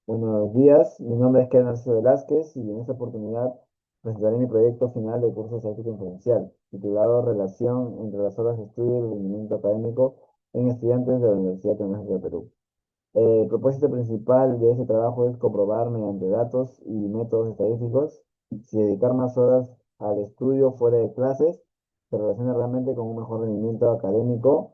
Buenos días, mi nombre es Kenneth Velázquez y en esta oportunidad presentaré mi proyecto final de curso de estadística inferencial, titulado Relación entre las horas de estudio y el rendimiento académico en estudiantes de la Universidad Tecnológica de Perú. El propósito principal de este trabajo es comprobar mediante datos y métodos estadísticos si dedicar más horas al estudio fuera de clases se relaciona realmente con un mejor rendimiento académico.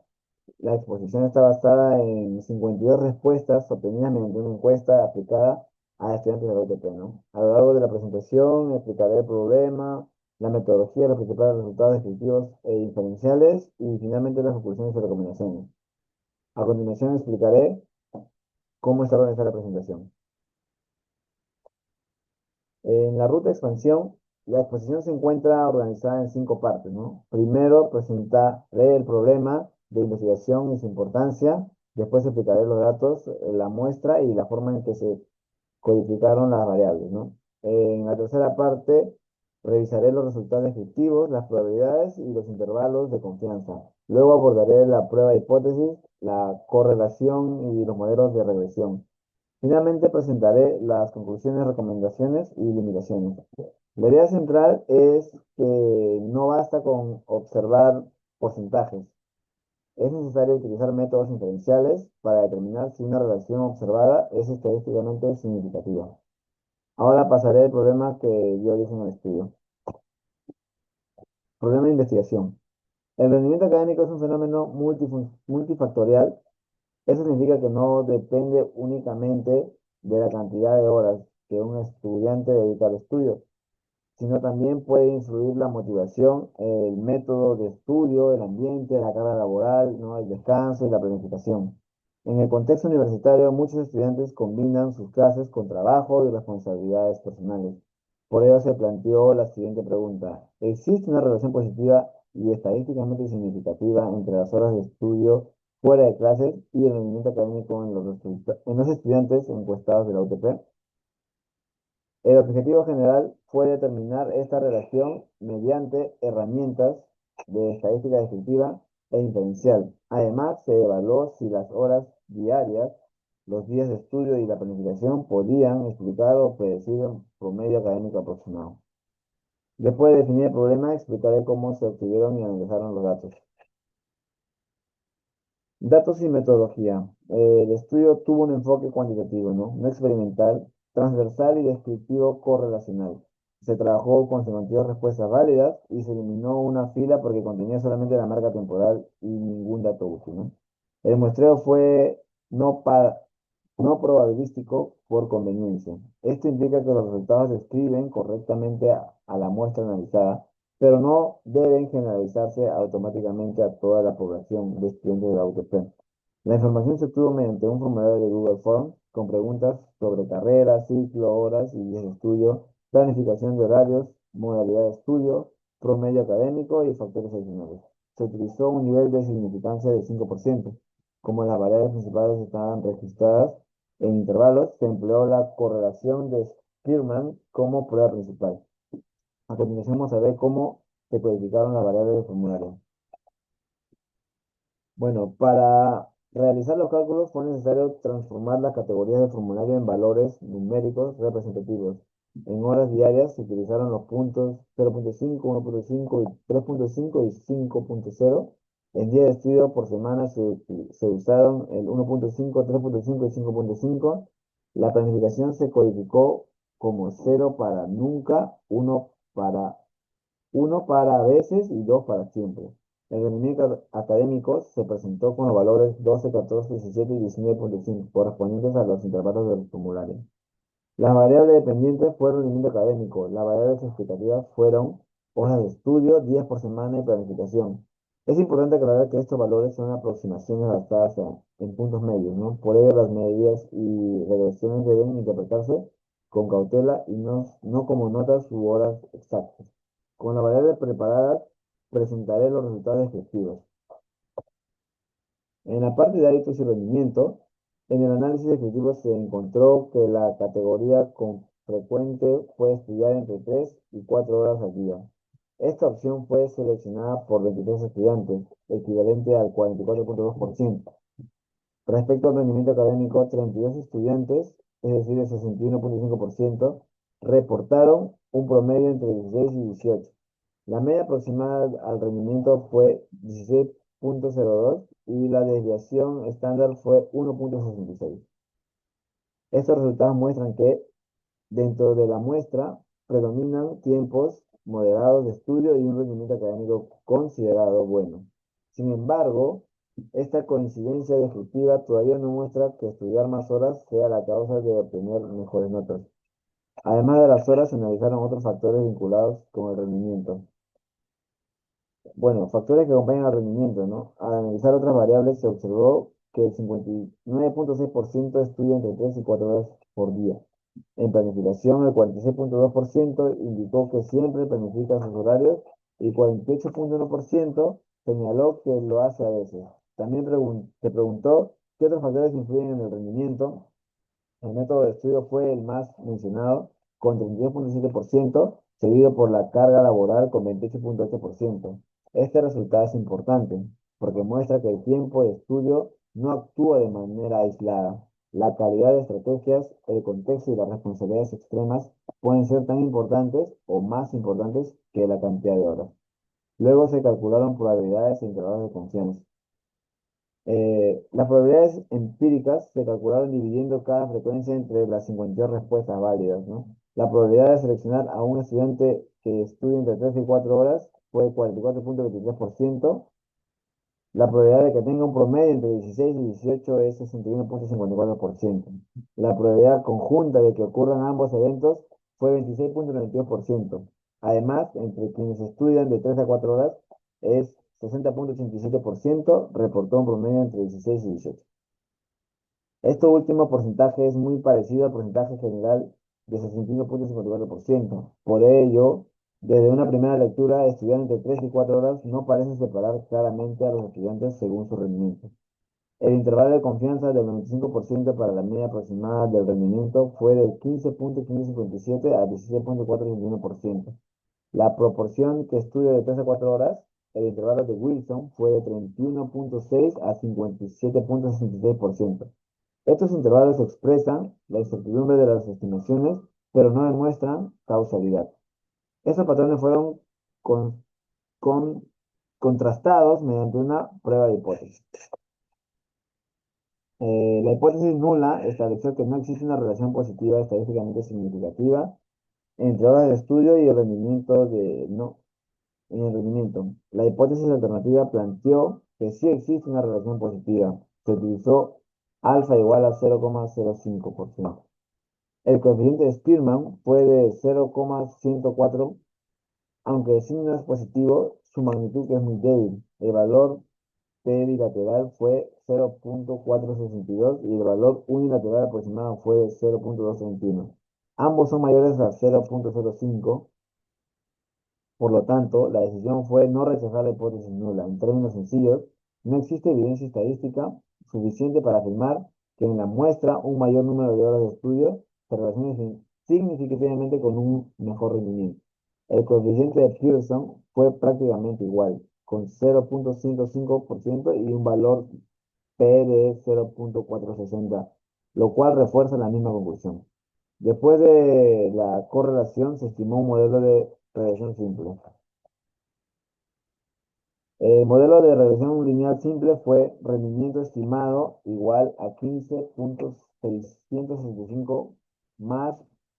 La exposición está basada en 52 respuestas obtenidas mediante una encuesta aplicada a estudiantes de la UTP, ¿no? A lo largo de la presentación explicaré el problema, la metodología, los principales resultados descriptivos e inferenciales y finalmente las conclusiones y recomendaciones. A continuación explicaré cómo está organizada la presentación. En la ruta de expansión, la exposición se encuentra organizada en 5 partes, ¿no? Primero, presentaré el problema de investigación y su importancia. Después explicaré los datos, la muestra y la forma en que se codificaron las variables, ¿no? En la tercera parte, revisaré los resultados descriptivos, las probabilidades y los intervalos de confianza. Luego abordaré la prueba de hipótesis, la correlación y los modelos de regresión. Finalmente presentaré las conclusiones, recomendaciones y limitaciones. La idea central es que no basta con observar porcentajes. Es necesario utilizar métodos inferenciales para determinar si una relación observada es estadísticamente significativa. Ahora pasaré al problema que yo dije en el estudio. Problema de investigación. El rendimiento académico es un fenómeno multifactorial. Eso significa que no depende únicamente de la cantidad de horas que un estudiante dedica al estudio, sino también puede influir la motivación, el método de estudio, el ambiente, la carga laboral, ¿no? El descanso y la planificación. En el contexto universitario, muchos estudiantes combinan sus clases con trabajo y responsabilidades personales. Por ello se planteó la siguiente pregunta. ¿Existe una relación positiva y estadísticamente significativa entre las horas de estudio fuera de clases y el rendimiento académico en los estudiantes encuestados de la UTP? El objetivo general fue determinar esta relación mediante herramientas de estadística descriptiva e inferencial. Además, se evaluó si las horas diarias, los días de estudio y la planificación podían explicar o predecir un promedio académico aproximado. Después de definir el problema, explicaré cómo se obtuvieron y analizaron los datos. Datos y metodología. El estudio tuvo un enfoque cuantitativo, ¿no? No experimental, transversal y descriptivo correlacional. Se trabajó con 52 respuestas válidas y se eliminó una fila porque contenía solamente la marca temporal y ningún dato útil, ¿no? El muestreo fue no, no probabilístico por conveniencia. Esto implica que los resultados describen correctamente a la muestra analizada, pero no deben generalizarse automáticamente a toda la población de estudiantes de la UTP. La información se obtuvo mediante un formulario de Google Forms con preguntas sobre carrera, ciclo, horas y días de estudio, planificación de horarios, modalidad de estudio, promedio académico y factores adicionales. Se utilizó un nivel de significancia de 5%. Como las variables principales estaban registradas en intervalos, se empleó la correlación de Spearman como prueba principal. A continuación vamos a ver cómo se codificaron las variables del formulario. Bueno, para realizar los cálculos fue necesario transformar las categorías del formulario en valores numéricos representativos. En horas diarias se utilizaron los puntos 0.5, 1.5 y 3.5 y 5.0. En día de estudio por semana se usaron el 1.5, 3.5 y 5.5. La planificación se codificó como 0 para nunca, uno para a veces y 2 para siempre. El rendimiento académico se presentó con los valores 12, 14, 17 y 19.5, correspondientes a los intervalos del formulario. Las variables dependientes fueron rendimiento académico. Las variables explicativas fueron horas de estudio, días por semana y planificación. Es importante aclarar que estos valores son aproximaciones basadas en puntos medios, ¿no? Por ello, las medidas y regresiones deben interpretarse con cautela y no como notas u horas exactas. Con las variables preparadas, presentaré los resultados descriptivos. En la parte de hábitos y rendimiento, en el análisis descriptivo se encontró que la categoría con frecuente fue estudiar entre 3 y 4 horas al día. Esta opción fue seleccionada por 23 estudiantes, equivalente al 44.2%. Respecto al rendimiento académico, 32 estudiantes es decir, el 61,5%, reportaron un promedio entre 16 y 18. La media aproximada al rendimiento fue 16,02 y la desviación estándar fue 1,66. Estos resultados muestran que dentro de la muestra predominan tiempos moderados de estudio y un rendimiento académico considerado bueno. Sin embargo, esta coincidencia descriptiva todavía no muestra que estudiar más horas sea la causa de obtener mejores notas. Además de las horas, se analizaron otros factores vinculados con el rendimiento. Bueno, factores que acompañan al rendimiento, ¿no? Al analizar otras variables, se observó que el 59,6% estudia entre 3 y 4 horas por día. En planificación, el 46,2% indicó que siempre planifica sus horarios y 48,1% señaló que lo hace a veces. También se preguntó qué otros factores influyen en el rendimiento. El método de estudio fue el más mencionado, con 32,7%, seguido por la carga laboral con 28,8%. Este resultado es importante porque muestra que el tiempo de estudio no actúa de manera aislada. La calidad de estrategias, el contexto y las responsabilidades extremas pueden ser tan importantes o más importantes que la cantidad de horas. Luego se calcularon probabilidades e intervalos de confianza. Las probabilidades empíricas se calcularon dividiendo cada frecuencia entre las 52 respuestas válidas, ¿no? La probabilidad de seleccionar a un estudiante que estudie entre 3 y 4 horas fue 44,23%. La probabilidad de que tenga un promedio entre 16 y 18 es 61,54%. La probabilidad conjunta de que ocurran ambos eventos fue 26,92%. Además, entre quienes estudian de 3 a 4 horas es 60,87%, reportó un promedio entre 16 y 18. Este último porcentaje es muy parecido al porcentaje general de 61,54%. Por ello, desde una primera lectura, estudiar entre 3 y 4 horas no parece separar claramente a los estudiantes según su rendimiento. El intervalo de confianza del 95% para la media aproximada del rendimiento fue del 15,1557 a 16,461%. La proporción que estudia de 3 a 4 horas, el intervalo de Wilson, fue de 31,6 a 57,66%. Estos intervalos expresan la incertidumbre de las estimaciones, pero no demuestran causalidad. Estos patrones fueron con- con- contrastados mediante una prueba de hipótesis. La hipótesis nula estableció que no existe una relación positiva estadísticamente significativa entre horas de estudio y el rendimiento en el rendimiento. La hipótesis alternativa planteó que sí existe una relación positiva. Se utilizó alfa igual a 0,05%. El coeficiente de Spearman fue de 0,104, aunque el signo es positivo, su magnitud es muy débil. El valor P bilateral fue 0,462 y el valor unilateral aproximado fue de 0,221. Ambos son mayores a 0,05. Por lo tanto, la decisión fue no rechazar la hipótesis nula. En términos sencillos, no existe evidencia estadística suficiente para afirmar que en la muestra un mayor número de horas de estudio se relaciona significativamente con un mejor rendimiento. El coeficiente de Pearson fue prácticamente igual, con 0,105% y un valor P de 0,460, lo cual refuerza la misma conclusión. Después de la correlación, se estimó un modelo de regresión simple. El modelo de regresión lineal simple fue rendimiento estimado igual a 15,665 más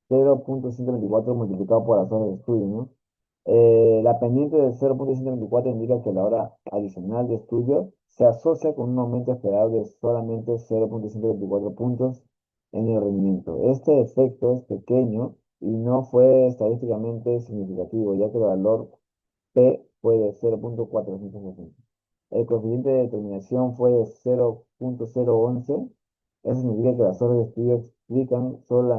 0,124 multiplicado por las horas de estudio, ¿no? La pendiente de 0,124 indica que la hora adicional de estudio se asocia con un aumento esperado de solamente 0,124 puntos en el rendimiento. Este efecto es pequeño y no fue estadísticamente significativo, ya que el valor P fue de 0,460. El coeficiente de determinación fue de 0,011. Eso significa que las horas de estudio explican solo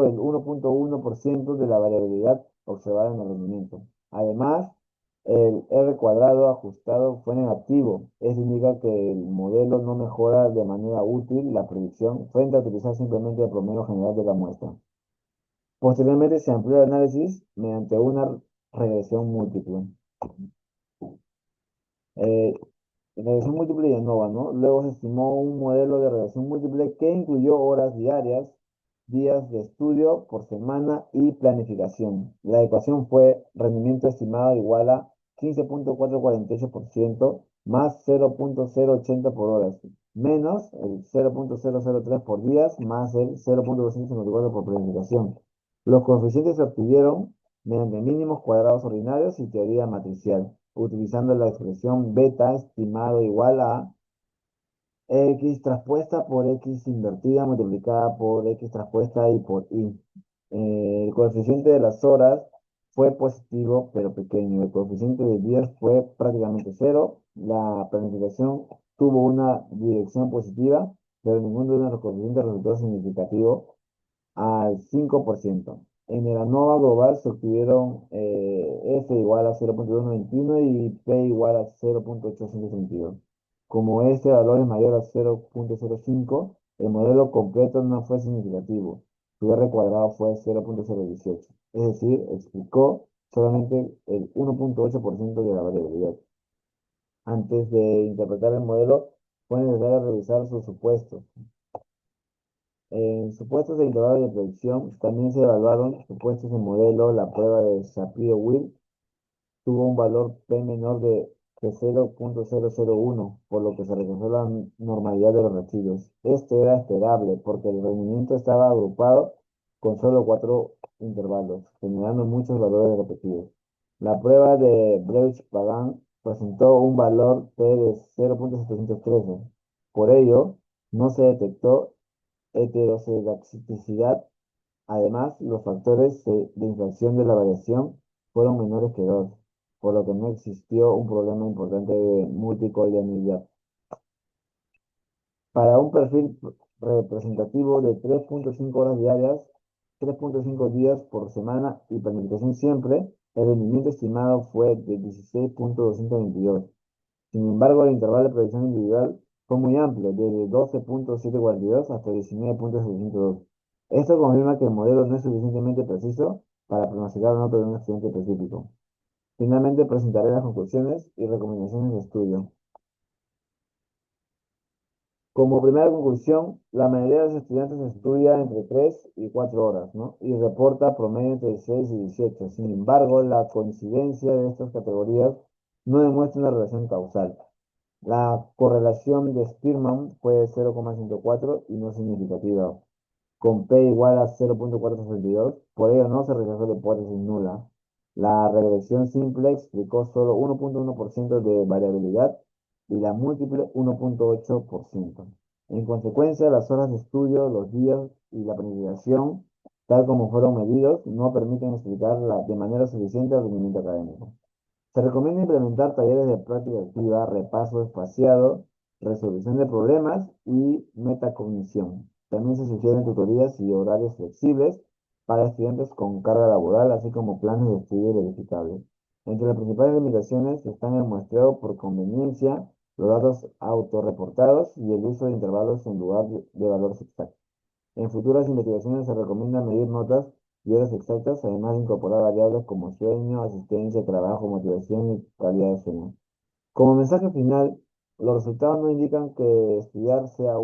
el 1,1% de la variabilidad observada en el rendimiento. Además, el R cuadrado ajustado fue negativo. Eso indica que el modelo no mejora de manera útil la predicción frente a utilizar simplemente el promedio general de la muestra. Posteriormente se amplió el análisis mediante una regresión múltiple. Eh, Regresión múltiple y ANOVA, ¿no? Luego se estimó un modelo de regresión múltiple que incluyó horas diarias días de estudio por semana y planificación. La ecuación fue rendimiento estimado igual a 15,448% más 0,080 por horas, menos el 0,003 por días, más el 0,254 por planificación. Los coeficientes se obtuvieron mediante mínimos cuadrados ordinarios y teoría matricial, utilizando la expresión beta estimado igual a X traspuesta por X invertida multiplicada por X traspuesta y por Y. El coeficiente de las horas fue positivo pero pequeño. El coeficiente de días fue prácticamente cero. La planificación tuvo una dirección positiva, pero ninguno de los coeficientes resultó significativo al 5%. En el ANOVA global se obtuvieron F igual a 0,291 y P igual a 0,832. Como este valor es mayor a 0,05, el modelo completo no fue significativo. Su R cuadrado fue 0,018. Es decir, explicó solamente el 1,8% de la variabilidad. Antes de interpretar el modelo, fue necesario revisar sus supuestos. En supuestos de intervalo de predicción, también se evaluaron supuestos de modelo. La prueba de Shapiro-Wilk tuvo un valor P menor de 0,001, por lo que se rechazó la normalidad de los residuos. Esto era esperable porque el rendimiento estaba agrupado con solo cuatro intervalos, generando muchos valores repetidos. La prueba de Breuch-Pagan presentó un valor P de 0,713. Por ello, no se detectó heterozedaxicidad. Además, los factores de inflación de la variación fueron menores que 2, por lo que no existió un problema importante de multicolinealidad. Para un perfil representativo de 3,5 horas diarias, 3,5 días por semana y planificación siempre, el rendimiento estimado fue de 16,222. Sin embargo, el intervalo de predicción individual fue muy amplio, desde 12,742 hasta 19,702. Esto confirma que el modelo no es suficientemente preciso para pronosticar una nota de un estudiante específico. Finalmente, presentaré las conclusiones y recomendaciones de estudio. Como primera conclusión, la mayoría de los estudiantes estudia entre 3 y 4 horas, ¿no? Y reporta promedio entre 6 y 18. Sin embargo, la coincidencia de estas categorías no demuestra una relación causal. La correlación de Spearman fue 0,104 y no significativa, con P igual a 0,462. Por ello no se rechazó la hipótesis nula. La regresión simple explicó solo 1,1% de variabilidad y la múltiple 1,8%. En consecuencia, las horas de estudio, los días y la planificación, tal como fueron medidos, no permiten explicar de manera suficiente el rendimiento académico. Se recomienda implementar talleres de práctica activa, repaso espaciado, resolución de problemas y metacognición. También se sugieren tutorías y horarios flexibles para estudiantes con carga laboral, así como planes de estudio verificables. Entre las principales limitaciones están el muestreo por conveniencia, los datos autorreportados y el uso de intervalos en lugar de valores exactos. En futuras investigaciones se recomienda medir notas y horas exactas, además de incorporar variables como sueño, asistencia, trabajo, motivación y calidad de sueño. Como mensaje final, los resultados no indican que estudiar sea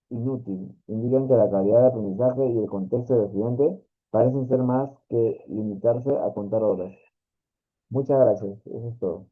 inútil, indican que la calidad de aprendizaje y el contexto del estudiante parecen ser más que limitarse a contar horas. Muchas gracias, eso es todo.